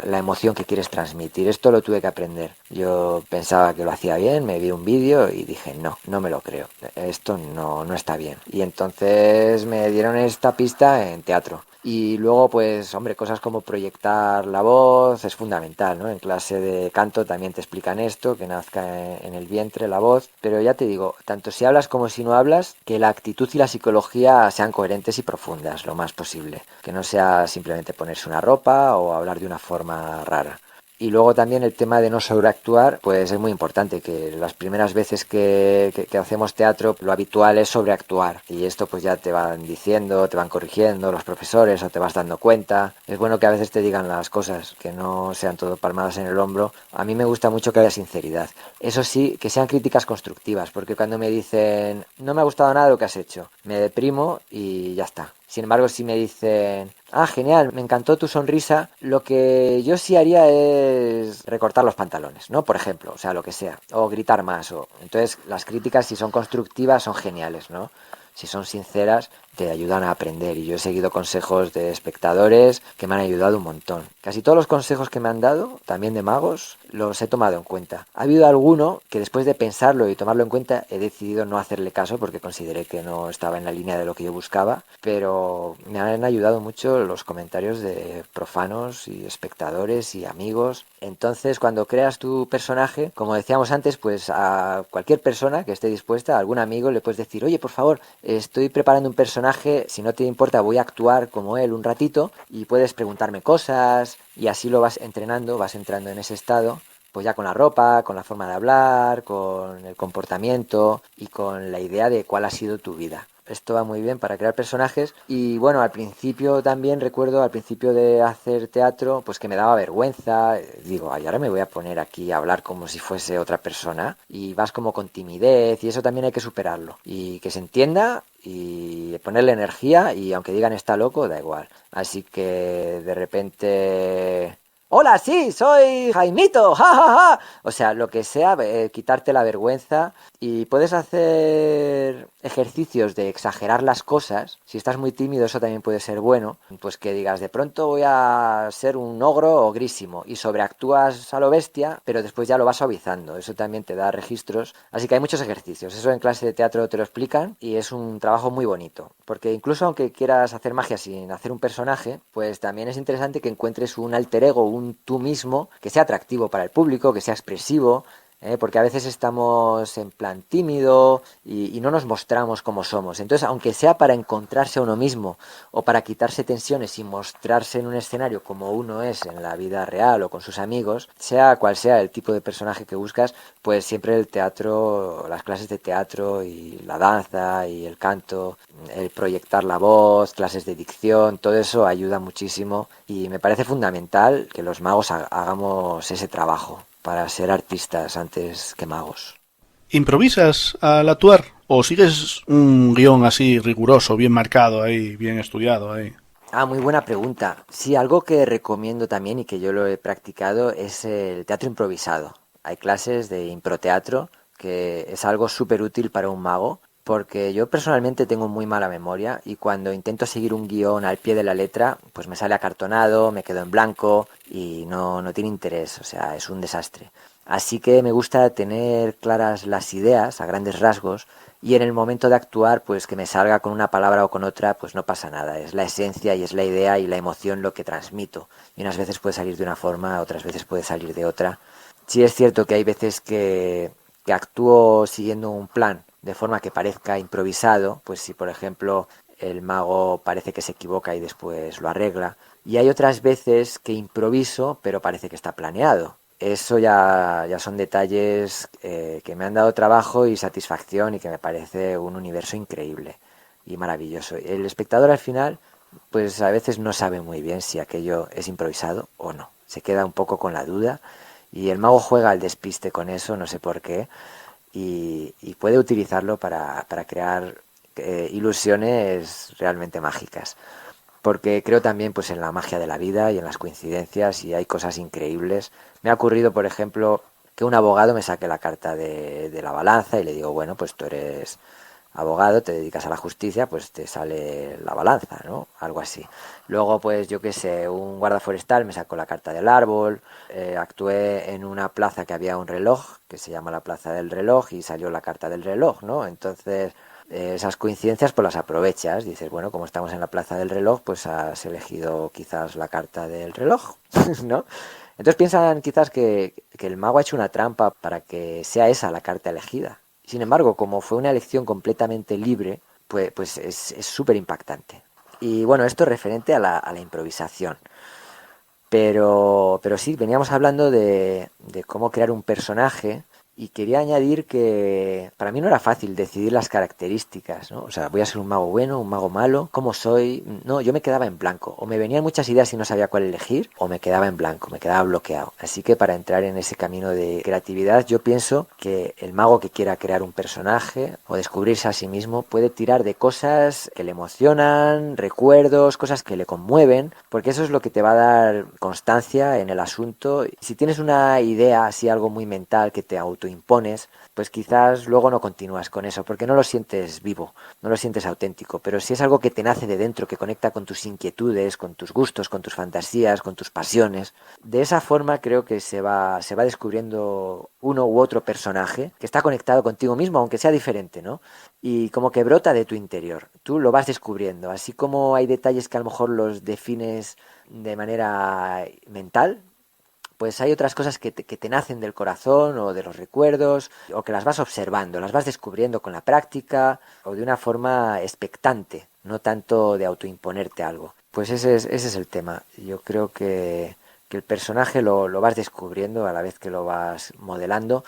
la emoción que quieres transmitir. Esto lo tuve que aprender. Yo pensaba que lo hacía bien, me vi un vídeo y dije, no me lo creo, esto no está bien. Y entonces me dieron esta pista en teatro. Y luego, pues, hombre, cosas como proyectar la voz es fundamental, ¿no? En clase de canto también te explican esto, que nazca en el vientre la voz. Pero ya te digo, tanto si hablas como si no hablas, que la actitud y la psicología sean coherentes y profundas, lo más posible. Que no sea simplemente ponerse una ropa o hablar de una forma rara. Y luego también el tema de no sobreactuar, pues es muy importante, que las primeras veces que hacemos teatro lo habitual es sobreactuar, y esto pues ya te van diciendo, te van corrigiendo los profesores o te vas dando cuenta. Es bueno que a veces te digan las cosas, que no sean todo palmadas en el hombro. A mí me gusta mucho que haya sinceridad. Eso sí, que sean críticas constructivas, porque cuando me dicen no me ha gustado nada lo que has hecho, me deprimo y ya está. Sin embargo, si me dicen, ah, genial, me encantó tu sonrisa, lo que yo sí haría es recortar los pantalones, ¿no? Por ejemplo, o sea, lo que sea, o gritar más, o... Entonces, las críticas, si son constructivas, son geniales, ¿no? si son sinceras, te ayudan a aprender. Y yo he seguido consejos de espectadores que me han ayudado un montón. Casi todos los consejos que me han dado, también de magos, los he tomado en cuenta. Ha habido alguno que después de pensarlo y tomarlo en cuenta he decidido no hacerle caso porque consideré que no estaba en la línea de lo que yo buscaba, pero me han ayudado mucho los comentarios de profanos y espectadores y amigos. Entonces, cuando creas tu personaje, como decíamos antes, pues a cualquier persona que esté dispuesta, a algún amigo, le puedes decir: oye, por favor, estoy preparando un personaje, si no te importa voy a actuar como él un ratito, y puedes preguntarme cosas, y así lo vas entrenando, vas entrando en ese estado, pues ya con la ropa, con la forma de hablar, con el comportamiento y con la idea de cuál ha sido tu vida. Esto va muy bien para crear personajes. Y bueno, al principio también recuerdo, al principio de hacer teatro, pues que me daba vergüenza. Digo, ay, ahora me voy a poner aquí a hablar como si fuese otra persona. Y vas como con timidez, y eso también hay que superarlo. Y que se entienda y ponerle energía, y aunque digan está loco, da igual. Así que de repente... Hola, sí, soy Jaimito, ja, ja, ja. O sea, lo que sea, quitarte la vergüenza, y puedes hacer ejercicios de exagerar las cosas. Si estás muy tímido, eso también puede ser bueno. Pues que digas, de pronto voy a ser un ogro ogrísimo, y sobreactúas a lo bestia, pero después ya lo vas suavizando. Eso también te da registros. Así que hay muchos ejercicios. Eso en clase de teatro te lo explican y es un trabajo muy bonito. Porque incluso aunque quieras hacer magia sin hacer un personaje, pues también es interesante que encuentres un alter ego, un tú mismo, que sea atractivo para el público, que sea expresivo, porque a veces estamos en plan tímido y no nos mostramos como somos. Entonces, aunque sea para encontrarse a uno mismo o para quitarse tensiones y mostrarse en un escenario como uno es en la vida real o con sus amigos, sea cual sea el tipo de personaje que buscas, pues siempre el teatro, las clases de teatro y la danza y el canto, el proyectar la voz, clases de dicción, todo eso ayuda muchísimo, y me parece fundamental que los magos hagamos ese trabajo para ser artistas antes que magos. ¿Improvisas al actuar o sigues un guión así riguroso, bien marcado ahí, bien estudiado ahí? Ah, muy buena pregunta. Sí, algo que recomiendo también y que yo lo he practicado es el teatro improvisado. Hay clases de improteatro que es algo súper útil para un mago, porque yo personalmente tengo muy mala memoria y cuando intento seguir un guión al pie de la letra, pues me sale acartonado, me quedo en blanco y no tiene interés, o sea, es un desastre. Así que me gusta tener claras las ideas a grandes rasgos, y en el momento de actuar, pues que me salga con una palabra o con otra, pues no pasa nada. Es la esencia y es la idea y la emoción lo que transmito. Y unas veces puede salir de una forma, otras veces puede salir de otra. Sí es cierto que hay veces que actúo siguiendo un plan de forma que parezca improvisado, pues si por ejemplo el mago parece que se equivoca y después lo arregla. Y hay otras veces que improviso, pero parece que está planeado. Eso ya son detalles que me han dado trabajo y satisfacción, y que me parece un universo increíble y maravilloso. El espectador al final, pues a veces no sabe muy bien si aquello es improvisado o no. Se queda un poco con la duda, y el mago juega al despiste con eso, no sé por qué, y puede utilizarlo para crear ilusiones realmente mágicas. Porque creo también pues en la magia de la vida y en las coincidencias, y hay cosas increíbles. Me ha ocurrido, por ejemplo, que un abogado me saque la carta de la balanza y le digo, bueno, pues tú eres abogado, te dedicas a la justicia, pues te sale la balanza, ¿no? Algo así. Luego, pues yo qué sé, un guarda forestal me sacó la carta del árbol, actué en una plaza que había un reloj, que se llama la Plaza del Reloj, y salió la carta del reloj, ¿no? Entonces, esas coincidencias pues las aprovechas, dices, bueno, como estamos en la Plaza del Reloj, pues has elegido quizás la carta del reloj, ¿no? Entonces piensan quizás que el mago ha hecho una trampa para que sea esa la carta elegida. Sin embargo, como fue una elección completamente libre, pues es súper impactante. Y bueno, esto es referente a la improvisación. Pero sí, veníamos hablando de cómo crear un personaje, y quería añadir que para mí no era fácil decidir las características, ¿no? O sea, voy a ser un mago bueno, un mago malo, ¿cómo soy? No, yo me quedaba en blanco. O me venían muchas ideas y no sabía cuál elegir, o me quedaba en blanco, me quedaba bloqueado. Así que para entrar en ese camino de creatividad, yo pienso que el mago que quiera crear un personaje o descubrirse a sí mismo puede tirar de cosas que le emocionan, recuerdos, cosas que le conmueven, porque eso es lo que te va a dar constancia en el asunto. Si tienes una idea así, algo muy mental que te auto autoimpones, pues quizás luego no continúas con eso, porque no lo sientes vivo, no lo sientes auténtico. Pero si es algo que te nace de dentro, que conecta con tus inquietudes, con tus gustos, con tus fantasías, con tus pasiones, de esa forma creo que se va descubriendo uno u otro personaje que está conectado contigo mismo, aunque sea diferente, ¿no? Y como que brota de tu interior. Tú lo vas descubriendo, así como hay detalles que a lo mejor los defines de manera mental, pues hay otras cosas que te nacen del corazón o de los recuerdos, o que las vas observando, las vas descubriendo con la práctica o de una forma expectante, no tanto de autoimponerte algo. Pues ese es el tema. Yo creo que el personaje lo vas descubriendo a la vez que lo vas modelando,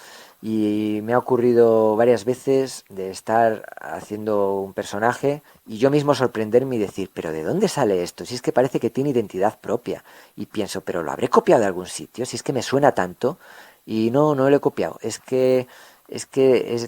y me ha ocurrido varias veces de estar haciendo un personaje y yo mismo sorprenderme y decir, pero ¿de dónde sale esto? Si es que parece que tiene identidad propia. Y pienso, pero ¿lo habré copiado de algún sitio? Si es que me suena tanto. Y no lo he copiado.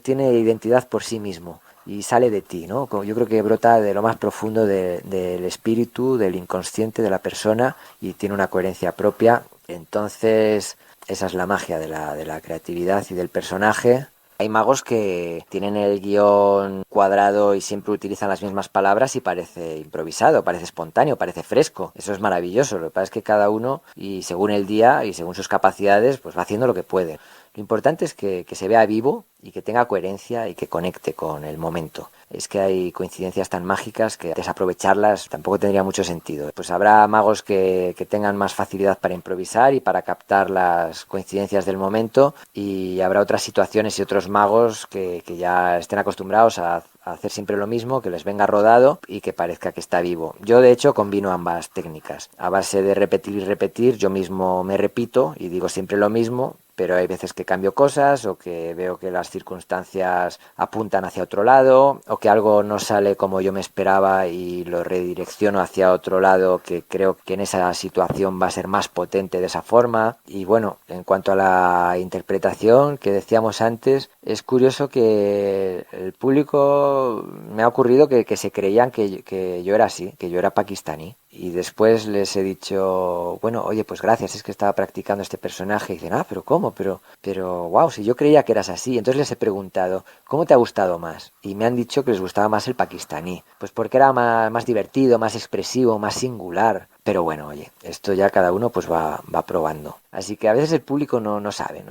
Tiene identidad por sí mismo y sale de ti, ¿no? Yo creo que brota de lo más profundo del espíritu, del inconsciente de la persona, y tiene una coherencia propia. Entonces, esa es la magia de la creatividad y del personaje. Hay magos que tienen el guión cuadrado y siempre utilizan las mismas palabras y parece improvisado, parece espontáneo, parece fresco. Eso es maravilloso. Lo que pasa es que cada uno, y según el día y según sus capacidades, pues va haciendo lo que puede. Lo importante es que se vea vivo y que tenga coherencia y que conecte con el momento. Es que hay coincidencias tan mágicas que desaprovecharlas tampoco tendría mucho sentido. Pues habrá magos que tengan más facilidad para improvisar y para captar las coincidencias del momento, y habrá otras situaciones y otros magos que ya estén acostumbrados a hacer siempre lo mismo, que les venga rodado y que parezca que está vivo. Yo de hecho combino ambas técnicas. A base de repetir y repetir, yo mismo me repito y digo siempre lo mismo, pero hay veces que cambio cosas, o que veo que las circunstancias apuntan hacia otro lado, o que algo no sale como yo me esperaba y lo redirecciono hacia otro lado, que creo que en esa situación va a ser más potente de esa forma. Y bueno, en cuanto a la interpretación que decíamos antes, es curioso que el público, me ha ocurrido que se creían que yo era así, que yo era pakistaní. Y después les he dicho, bueno, oye, pues gracias, es que estaba practicando este personaje. Y dicen, pero ¿cómo? Pero, wow, si yo creía que eras así. Entonces les he preguntado, ¿cómo te ha gustado más? Y me han dicho que les gustaba más el pakistaní. Pues porque era más divertido, más expresivo, más singular. Pero bueno, oye, esto ya cada uno pues va probando. Así que a veces el público no sabe.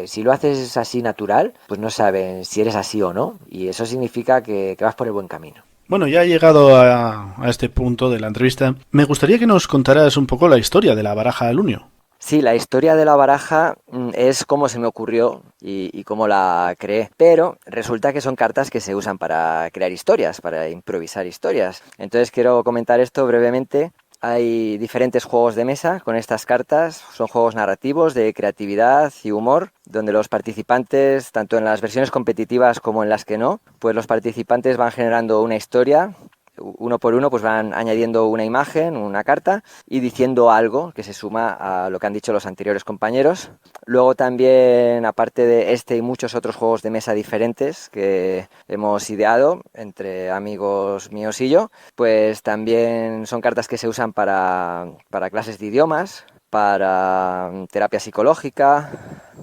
Si lo haces así natural, pues no saben si eres así o no. Y eso significa que vas por el buen camino. Bueno, ya he llegado a este punto de la entrevista. Me gustaría que nos contaras un poco la historia de la baraja Alunio. Sí, la historia de la baraja es cómo se me ocurrió y cómo la creé, pero resulta que son cartas que se usan para crear historias, para improvisar historias. Entonces quiero comentar esto brevemente. Hay diferentes juegos de mesa con estas cartas, son juegos narrativos de creatividad y humor, donde los participantes, tanto en las versiones competitivas como en las que no, pues los participantes van generando una historia. Uno por uno pues van añadiendo una imagen, una carta, y diciendo algo que se suma a lo que han dicho los anteriores compañeros. Luego también, aparte de este y muchos otros juegos de mesa diferentes que hemos ideado entre amigos míos y yo, pues también son cartas que se usan para clases de idiomas, para terapia psicológica,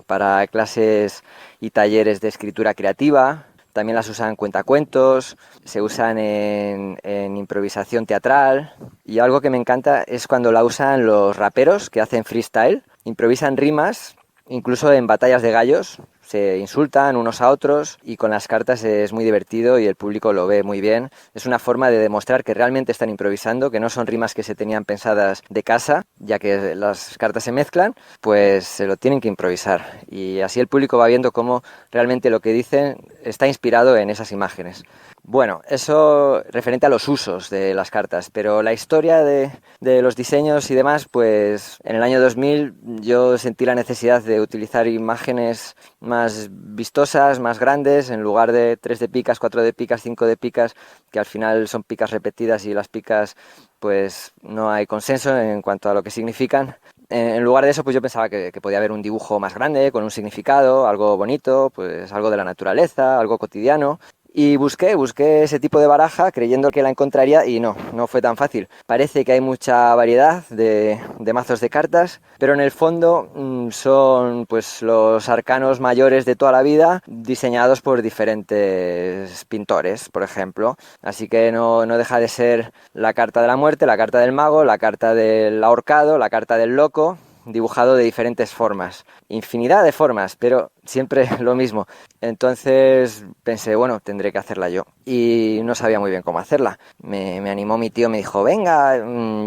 para clases y talleres de escritura creativa. También las usan en cuentacuentos, se usan en improvisación teatral, y algo que me encanta es cuando la usan los raperos que hacen freestyle, improvisan rimas, incluso en batallas de gallos, se insultan unos a otros, y con las cartas es muy divertido y el público lo ve muy bien. Es una forma de demostrar que realmente están improvisando, que no son rimas que se tenían pensadas de casa, ya que las cartas se mezclan, pues se lo tienen que improvisar. Y así el público va viendo cómo realmente lo que dicen está inspirado en esas imágenes. Bueno, eso referente a los usos de las cartas, pero la historia de los diseños y demás, pues en el año 2000 yo sentí la necesidad de utilizar imágenes más vistosas, más grandes, en lugar de 3 de picas, 4 de picas, 5 de picas, que al final son picas repetidas y las picas pues no hay consenso en cuanto a lo que significan. En lugar de eso, pues yo pensaba que podía haber un dibujo más grande, con un significado, algo bonito, pues algo de la naturaleza, algo cotidiano. Y busqué ese tipo de baraja creyendo que la encontraría y no fue tan fácil. Parece que hay mucha variedad de mazos de cartas, pero en el fondo son pues los arcanos mayores de toda la vida diseñados por diferentes pintores, por ejemplo. Así que no deja de ser la carta de la muerte, la carta del mago, la carta del ahorcado, la carta del loco, dibujado de diferentes formas, infinidad de formas, pero siempre lo mismo. Entonces pensé, bueno, tendré que hacerla yo. Y no sabía muy bien cómo hacerla. Me animó mi tío, me dijo, venga,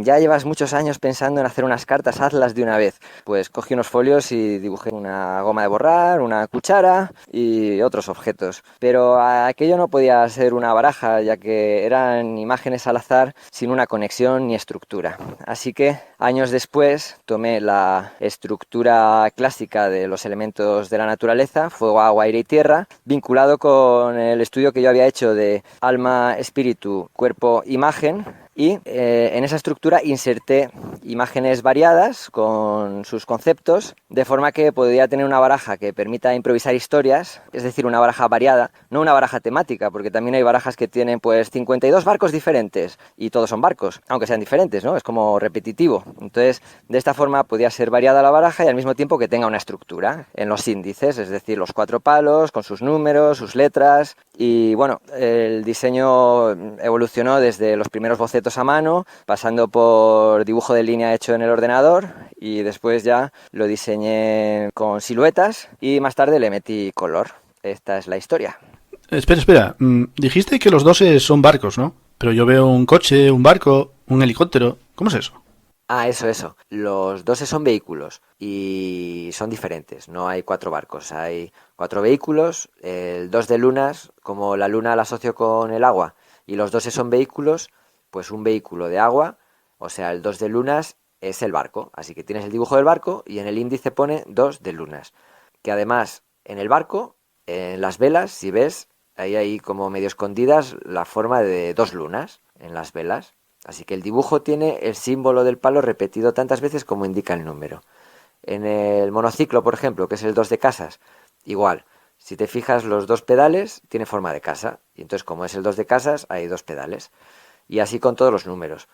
ya llevas muchos años pensando en hacer unas cartas, hazlas de una vez. Pues cogí unos folios y dibujé una goma de borrar, una cuchara y otros objetos. Pero aquello no podía ser una baraja, ya que eran imágenes al azar sin una conexión ni estructura. Así que años después tomé la estructura clásica de los elementos de la naturaleza, fuego, agua, aire y tierra, vinculado con el estudio que yo había hecho de alma, espíritu, cuerpo, imagen, y en esa estructura inserté imágenes variadas con sus conceptos, de forma que podría tener una baraja que permita improvisar historias, es decir, una baraja variada, no una baraja temática, porque también hay barajas que tienen pues 52 barcos diferentes y todos son barcos, aunque sean diferentes, ¿no? Es como repetitivo. Entonces, de esta forma podía ser variada la baraja y al mismo tiempo que tenga una estructura en los índices, es decir, los 4 palos con sus números, sus letras. Y bueno, el diseño evolucionó desde los primeros bocetos a mano, pasando por dibujo de línea hecho en el ordenador, y después ya lo diseñé con siluetas y más tarde le metí color. Esta es la historia. Espera. Dijiste que los doses son barcos, ¿no? Pero yo veo un coche, un barco, un helicóptero. ¿Cómo es eso? Ah, eso. Los doses son vehículos y son diferentes. No hay 4 barcos, hay 4 vehículos. El 2 de lunas, como la luna la asocio con el agua y los doses son vehículos, pues un vehículo de agua, o sea, el 2 de lunas es el barco. Así que tienes el dibujo del barco y en el índice pone 2 de lunas. Que además en el barco, en las velas, si ves, ahí hay como medio escondidas la forma de 2 lunas en las velas. Así que el dibujo tiene el símbolo del palo repetido tantas veces como indica el número. En el monociclo, por ejemplo, que es el 2 de casas, igual. Si te fijas, los 2 pedales tiene forma de casa. Y entonces, como es el 2 de casas, hay 2 pedales. Y así con todos los números.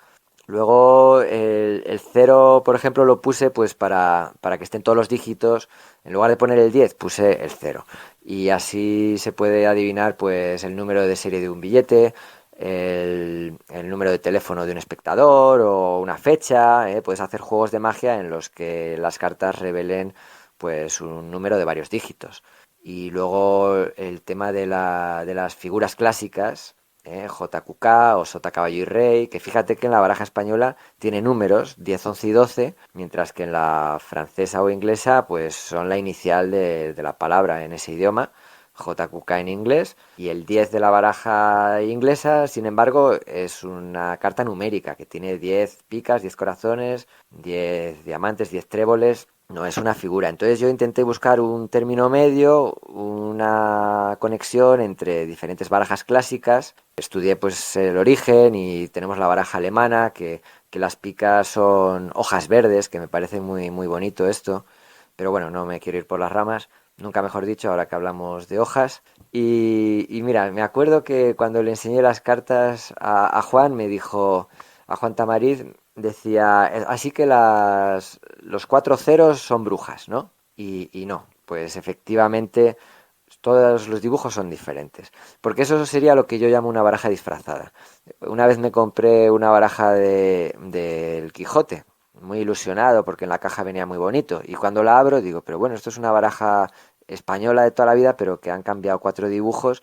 Luego el 0, por ejemplo, lo puse pues para que estén todos los dígitos. En lugar de poner el 10, puse el 0. Y así se puede adivinar pues el número de serie de un billete, el número de teléfono de un espectador o una fecha. Puedes hacer juegos de magia en los que las cartas revelen pues un número de varios dígitos. Y luego el tema de las figuras clásicas, JQK o Sota Caballo y Rey, que fíjate que en la baraja española tiene números 10, 11 y 12, mientras que en la francesa o inglesa pues son la inicial de la palabra en ese idioma. JQK en inglés, y el 10 de la baraja inglesa, sin embargo, es una carta numérica que tiene 10 picas, 10 corazones, 10 diamantes, 10 tréboles. No es una figura. Entonces yo intenté buscar un término medio, una conexión entre diferentes barajas clásicas. Estudié pues el origen y tenemos la baraja alemana, que las picas son hojas verdes, que me parece muy, muy bonito esto. Pero bueno, no me quiero ir por las ramas, nunca mejor dicho, ahora que hablamos de hojas. Y mira, me acuerdo que cuando le enseñé las cartas a Juan, me dijo, a Juan Tamariz, decía, así que los 4 ceros son brujas, ¿no? Y no, pues efectivamente todos los dibujos son diferentes. Porque eso sería lo que yo llamo una baraja disfrazada. Una vez me compré una baraja del Quijote, muy ilusionado porque en la caja venía muy bonito. Y cuando la abro digo, pero bueno, esto es una baraja española de toda la vida, pero que han cambiado 4 dibujos.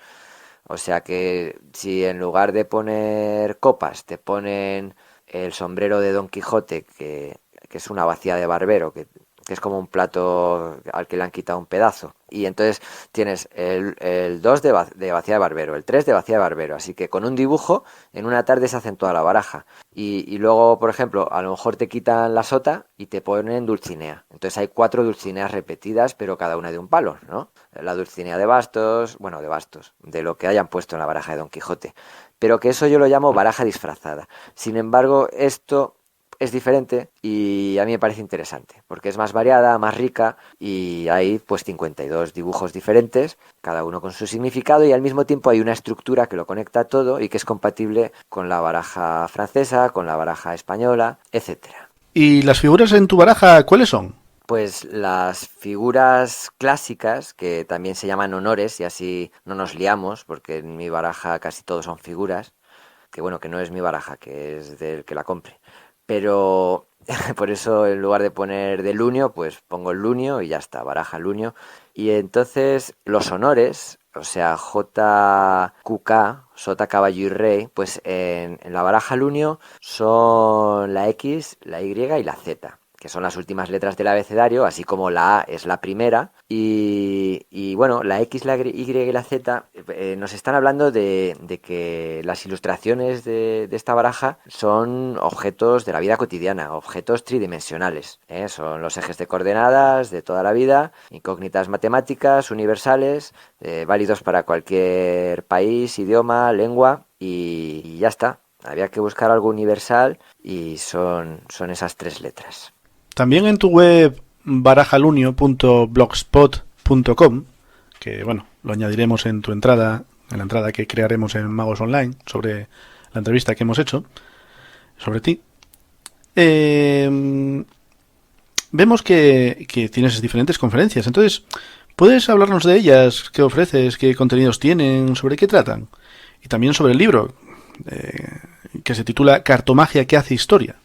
O sea que si en lugar de poner copas te ponen el sombrero de Don Quijote, que es una bacía de barbero, que es como un plato al que le han quitado un pedazo. Y entonces tienes el 2 de bacía de barbero, el 3 de bacía de barbero. Así que con un dibujo, en una tarde se hacen toda la baraja. Y luego, por ejemplo, a lo mejor te quitan la sota y te ponen Dulcinea. Entonces hay 4 Dulcineas repetidas, pero cada una de un palo, ¿no? La Dulcinea de bastos, bueno, de bastos, de lo que hayan puesto en la baraja de Don Quijote. Pero que eso yo lo llamo baraja disfrazada. Sin embargo, esto es diferente y a mí me parece interesante porque es más variada, más rica y hay pues 52 dibujos diferentes, cada uno con su significado y al mismo tiempo hay una estructura que lo conecta todo y que es compatible con la baraja francesa, con la baraja española, etcétera. ¿Y las figuras en tu baraja cuáles son? Pues las figuras clásicas, que también se llaman honores, y así no nos liamos, porque en mi baraja casi todos son figuras, que bueno, que no es mi baraja, que es del que la compre. Pero por eso en lugar de poner de Lunio, pues pongo el Lunio y ya está, baraja Lunio. Y entonces los honores, o sea, JQK, Sota, Caballo y Rey, pues en la baraja Lunio son la X, la Y y la Z, que son las últimas letras del abecedario, así como la A es la primera. Y bueno, la X, la Y y la Z nos están hablando de que las ilustraciones de esta baraja son objetos de la vida cotidiana, objetos tridimensionales. Son los ejes de coordenadas de toda la vida, incógnitas matemáticas, universales, válidos para cualquier país, idioma, lengua y ya está. Había que buscar algo universal y son esas 3 letras. También en tu web barajalunio.blogspot.com, que bueno, lo añadiremos en tu entrada, en la entrada que crearemos en Magos Online sobre la entrevista que hemos hecho sobre ti, vemos que tienes diferentes conferencias. Entonces, ¿puedes hablarnos de ellas? ¿Qué ofreces? ¿Qué contenidos tienen? ¿Sobre qué tratan? Y también sobre el libro, que se titula Cartomagia que hace historia.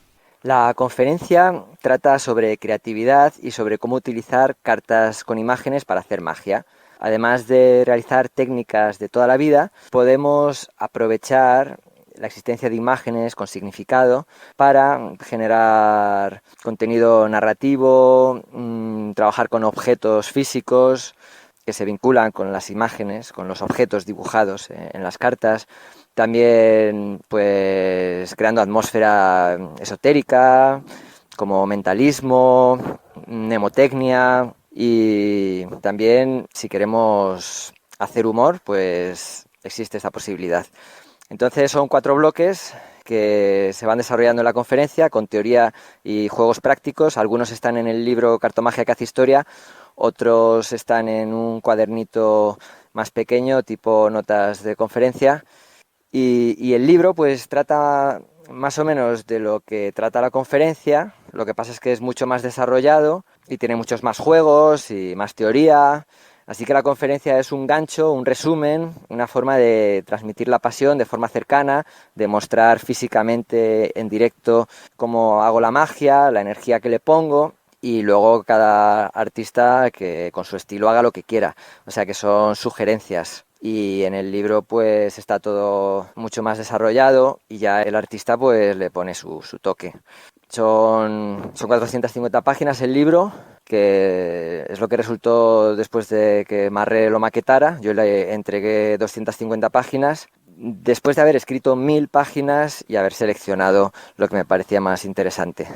La conferencia trata sobre creatividad y sobre cómo utilizar cartas con imágenes para hacer magia. Además de realizar técnicas de toda la vida, podemos aprovechar la existencia de imágenes con significado para generar contenido narrativo, trabajar con objetos físicos que se vinculan con las imágenes, con los objetos dibujados en las cartas. También, pues, creando atmósfera esotérica, como mentalismo, mnemotecnia y también, si queremos hacer humor, pues existe esta posibilidad. Entonces son 4 bloques que se van desarrollando en la conferencia con teoría y juegos prácticos. Algunos están en el libro Cartomagia que hace historia, otros están en un cuadernito más pequeño, tipo notas de conferencia. Y el libro pues trata más o menos de lo que trata la conferencia, lo que pasa es que es mucho más desarrollado y tiene muchos más juegos y más teoría, así que la conferencia es un gancho, un resumen, una forma de transmitir la pasión de forma cercana, de mostrar físicamente en directo cómo hago la magia, la energía que le pongo y luego cada artista que con su estilo haga lo que quiera, o sea que son sugerencias. Y en el libro pues está todo mucho más desarrollado y ya el artista pues le pone su toque. Son 450 páginas el libro, que es lo que resultó después de que Marre lo maquetara. Yo le entregué 250 páginas, después de haber escrito 1000 páginas y haber seleccionado lo que me parecía más interesante.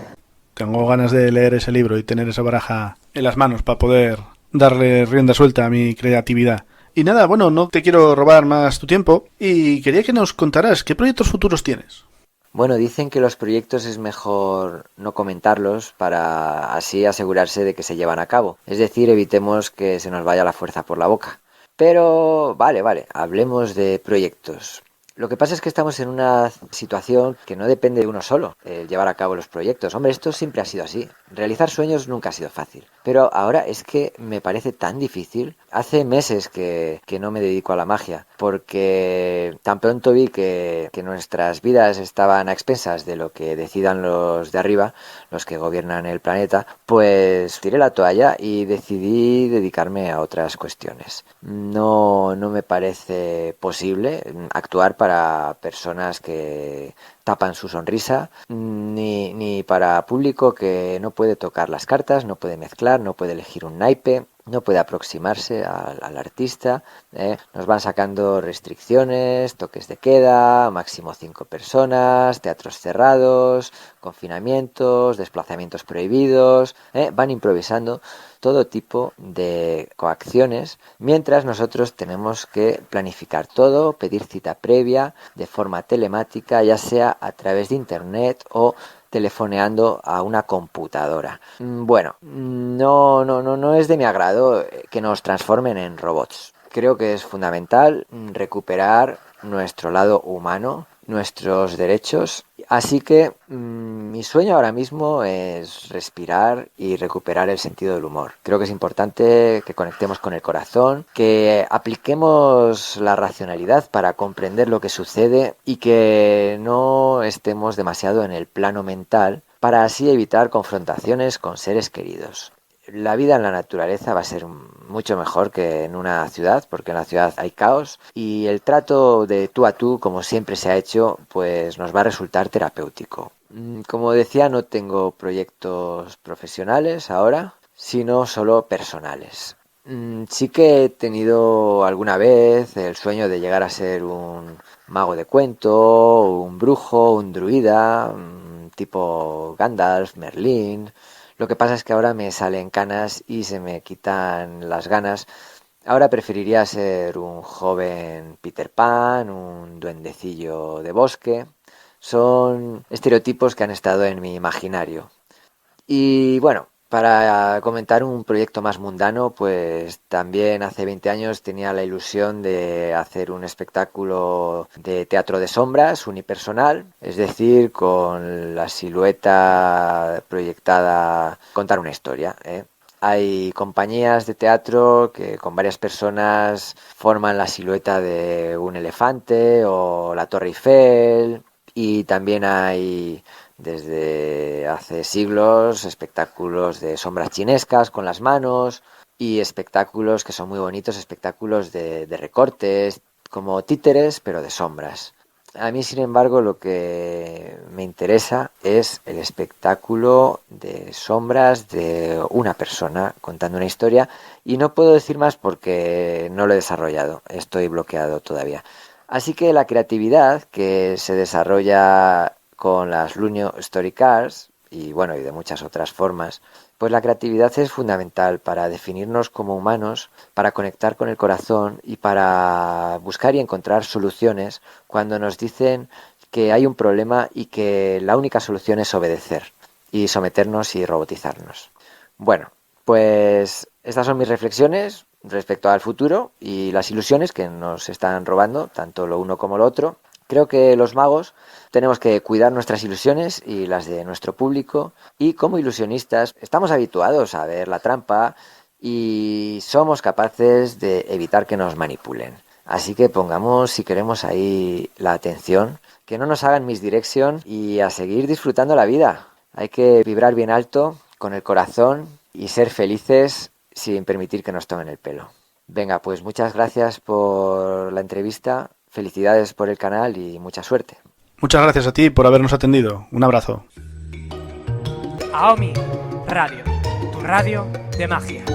Tengo ganas de leer ese libro y tener esa baraja en las manos para poder darle rienda suelta a mi creatividad. Y nada, bueno, no te quiero robar más tu tiempo y quería que nos contaras qué proyectos futuros tienes. Bueno, dicen que los proyectos es mejor no comentarlos para así asegurarse de que se llevan a cabo. Es decir, evitemos que se nos vaya la fuerza por la boca. Pero, vale, hablemos de proyectos. Lo que pasa es que estamos en una situación que no depende de uno solo, el llevar a cabo los proyectos. Hombre, esto siempre ha sido así. Realizar sueños nunca ha sido fácil. Pero ahora es que me parece tan difícil. Hace meses que no me dedico a la magia, porque tan pronto vi que nuestras vidas estaban a expensas de lo que decidan los de arriba, los que gobiernan el planeta, pues tiré la toalla y decidí dedicarme a otras cuestiones. No me parece posible actuar para personas que tapan su sonrisa, ni para público que no puede tocar las cartas, no puede mezclar, no puede elegir un naipe, no puede aproximarse al artista. Nos van sacando restricciones, toques de queda, máximo 5 personas, teatros cerrados, confinamientos, desplazamientos prohibidos, van improvisando todo tipo de coacciones, mientras nosotros tenemos que planificar todo, pedir cita previa de forma telemática, ya sea a través de internet o telefoneando a una computadora. Bueno, no es de mi agrado que nos transformen en robots. Creo que es fundamental recuperar nuestro lado humano, nuestros derechos. Así que mi sueño ahora mismo es respirar y recuperar el sentido del humor. Creo que es importante que conectemos con el corazón, que apliquemos la racionalidad para comprender lo que sucede y que no estemos demasiado en el plano mental para así evitar confrontaciones con seres queridos. La vida en la naturaleza va a ser mucho mejor que en una ciudad, porque en la ciudad hay caos y el trato de tú a tú, como siempre se ha hecho, pues nos va a resultar terapéutico. Como decía, no tengo proyectos profesionales ahora, sino solo personales. Sí que he tenido alguna vez el sueño de llegar a ser un mago de cuento, un brujo, un druida, tipo Gandalf, Merlín. Lo que pasa es que ahora me salen canas y se me quitan las ganas. Ahora preferiría ser un joven Peter Pan, un duendecillo de bosque. Son estereotipos que han estado en mi imaginario. Y bueno, para comentar un proyecto más mundano, pues también hace 20 años tenía la ilusión de hacer un espectáculo de teatro de sombras unipersonal, es decir, con la silueta proyectada, contar una historia, ¿eh? Hay compañías de teatro que con varias personas forman la silueta de un elefante o la Torre Eiffel, y también hay desde hace siglos espectáculos de sombras chinescas con las manos y espectáculos que son muy bonitos, espectáculos de recortes, como títeres, pero de sombras. A mí, sin embargo, lo que me interesa es el espectáculo de sombras de una persona contando una historia, y no puedo decir más porque no lo he desarrollado, estoy bloqueado todavía. Así que la creatividad que se desarrolla con las Luño Story Cards y bueno, y de muchas otras formas, pues la creatividad es fundamental para definirnos como humanos, para conectar con el corazón y para buscar y encontrar soluciones cuando nos dicen que hay un problema y que la única solución es obedecer y someternos y robotizarnos. Bueno, pues estas son mis reflexiones respecto al futuro y las ilusiones que nos están robando, tanto lo uno como lo otro. Creo que los magos tenemos que cuidar nuestras ilusiones y las de nuestro público, y como ilusionistas estamos habituados a ver la trampa y somos capaces de evitar que nos manipulen. Así que pongamos, si queremos, ahí la atención, que no nos hagan misdirection y a seguir disfrutando la vida. Hay que vibrar bien alto, con el corazón, y ser felices sin permitir que nos tomen el pelo. Venga, pues muchas gracias por la entrevista. Felicidades por el canal y mucha suerte. Muchas gracias a ti por habernos atendido. Un abrazo. AOMI Radio, tu radio de magia.